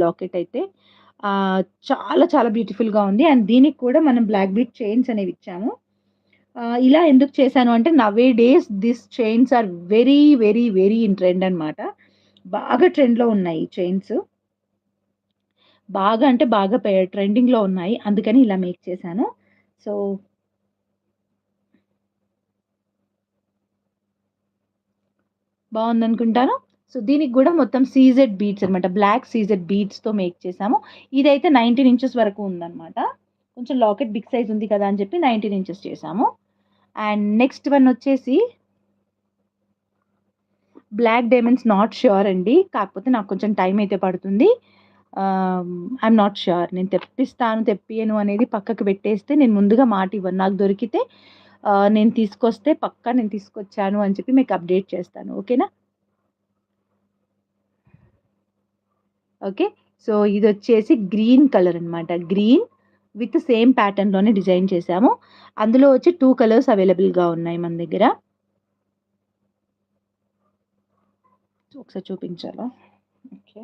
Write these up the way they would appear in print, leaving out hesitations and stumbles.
Locket అయితే. చాలా చాలా బ్యూటిఫుల్‌గా ఉంది. అండ్ దీనికి కూడా మనం బ్లాక్ బీట్ చైన్స్ అనేవి ఇచ్చాము. ఇలా ఎందుకు చేశాను అంటే nowadays this chains are very, very, very in trend అనమాట. బాగా ట్రెండ్‌లో ఉన్నాయి ఈ చైన్స్. బాగా అంటే బాగా ట్రెండింగ్‌లో ఉన్నాయి. అందుకని ఇలా మేక్ చేశాను. సో, బావుందనుకుంటాను. సో, దీనికి గూడా మొత్తం సీజెడ్ బీడ్స్ అనమాట. బ్లాక్ సీజెడ్ బీడ్స్‌తో మేక్ చేశాము. ఇదైతే 19 ఇంచెస్ వరకు ఉందనమాట. కొంచెం లాకెట్ బిగ్ సైజ్ ఉంది కదా అని చెప్పి 19 ఇంచెస్ చేశాము. అండ్ నెక్స్ట్ వన్ వచ్చేసి బ్లాక్ డైమండ్స్ నాట్ ష్యూర్ అండి. కాకపోతే నాకు కొంచెం టైం అయితే పడుతుంది. I'm not sure. నేను తెప్పిస్తాను, తెప్పియను అనేది పక్కకు పెట్టేస్తే నేను ముందుగా మాట ఇవ్వను. నాకు దొరికితే నేను తీసుకొస్తే పక్కా నేను తీసుకొచ్చాను అని చెప్పి మీకు అప్డేట్ చేస్తాను. ఓకేనా? ఓకే. సో, ఇదొచ్చేసి గ్రీన్ కలర్ అనమాట. గ్రీన్ విత్ సేమ్ ప్యాటర్న్‌లోనే డిజైన్ చేశాము. అందులో వచ్చి 2 కలర్స్ అవైలబుల్‌గా ఉన్నాయి మన దగ్గర. ఒకసారి చూపించాలా? ఓకే.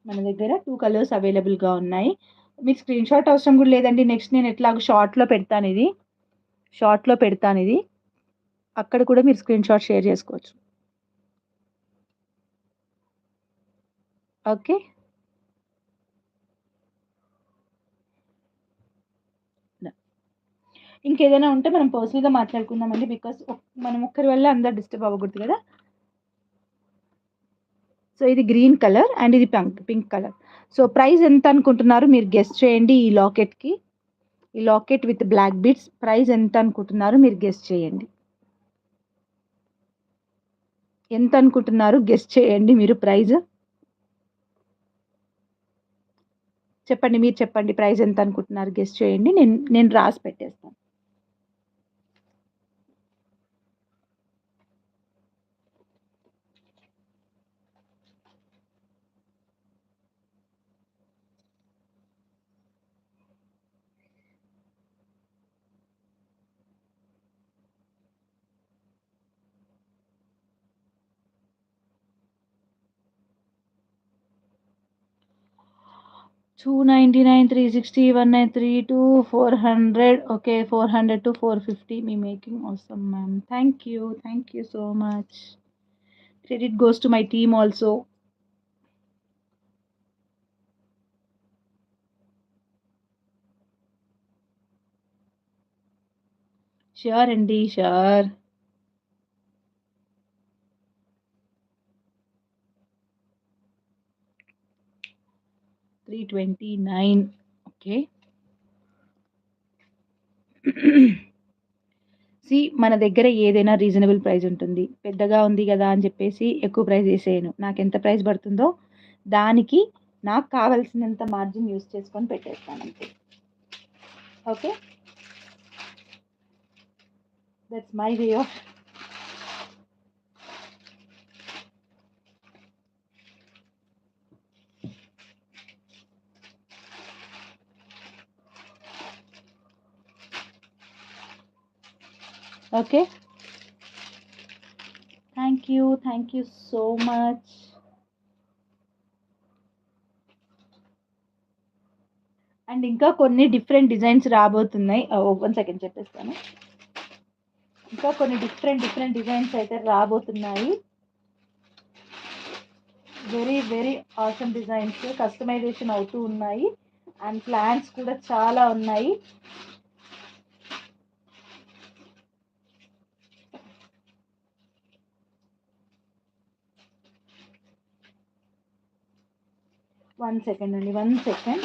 మన దగ్గర 2 కలర్స్ అవైలబుల్‌గా ఉన్నాయి. మీకు స్క్రీన్‌షాట్ అవసరం గూడా లేదండి. నెక్స్ట్ నేను ఎట్లాగో షార్ట్‌లో పెడతానిది. అక్కడ కూడా మీరు స్క్రీన్‌షాట్ షేర్ చేసుకోవచ్చు. ఓకే. డన్. ఇంకేదైనా ఉంటే మనం పర్సనల్‌గా మాట్లాడుకుందామండి. బికాజ్ మనం ఒక్కరి వల్ల అందరూ డిస్టర్బ్ అవ్వకూడదు గదా! సో, ఇది గ్రీన్ కలర్ అండ్ ఇది పింక్ కలర్. సో, ప్రైస్ ఎంత అనుకుంటున్నారు మీరు గెస్ చేయండి ఈ లాకెట్‌కి. ఈ locket with black beads price ఎంత అనుకుంటున్నారు మీరు గెస్ చేయండి. ఎంత అనుకుంటున్నారు గెస్ చేయండి మీరు ప్రైస్. చెప్పండి. మీరు చెప్పండి. ప్రైస్ ఎంత అనుకుంటున్నారు గెస్ చేయండి. నేను నేను రాసి పెట్టేస్తాను. 299, 360, 193, 400. Okay, 400 to 450. Me making awesome, ma'am. Thank you. Thank you so much. Credit goes to my team also. Sure, Andy. Sure. 329. Okay. మన దగ్గర ఏదైనా రీజనబుల్ ప్రైస్ ఉంటుంది. పెద్దగా ఉంది గదా అని చెప్పేసి ఎక్కువ ప్రైస్ ఏసేయను. నాకెంత ప్రైస్ పడుతుందో దానికి నాకు కావాల్సినంత మార్జిన్ యూజ్ చేసుకొని పెట్టేస్తానంతే. Okay. That's my way of. Okay. Thank you. Thank you so much. And ఇంకా కొన్ని డిఫరెంట్ డిజైన్స్ రాబోతున్నాయి. వన్ సెకండ్ చెప్పేస్తాను. ఇంకా కొన్ని డిఫరెంట్ డిజైన్స్ అయితే రాబోతున్నాయి. Very very awesome designs customization అవుతూ ఉన్నాయి. అండ్ ప్లాన్స్ కూడా చాలా ఉన్నాయి. వన్ సెకండ్ అండి. 1 సెకండ్.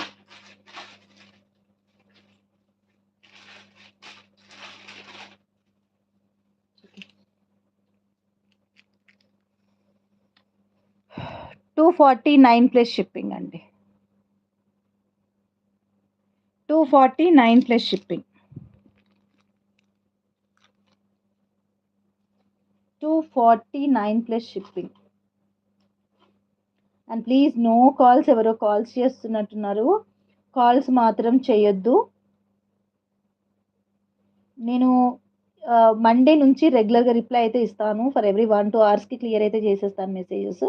$249 ప్లస్ షిప్పింగ్ అండి. 249 plus shipping. 249 plus shipping. And please no calls. ఎవరో కాల్స్ చేస్తున్నట్టున్నారు. కాల్స్ మాత్రం చేయొద్దు. నేను మండే నుంచి రెగ్యులర్‌గా రిప్లై అయితే ఇస్తాను. ఫర్ ఎవ్రీ 1, 2 అవర్స్‌కి క్లియర్ అయితే చేసేస్తాను మెసేజెస్.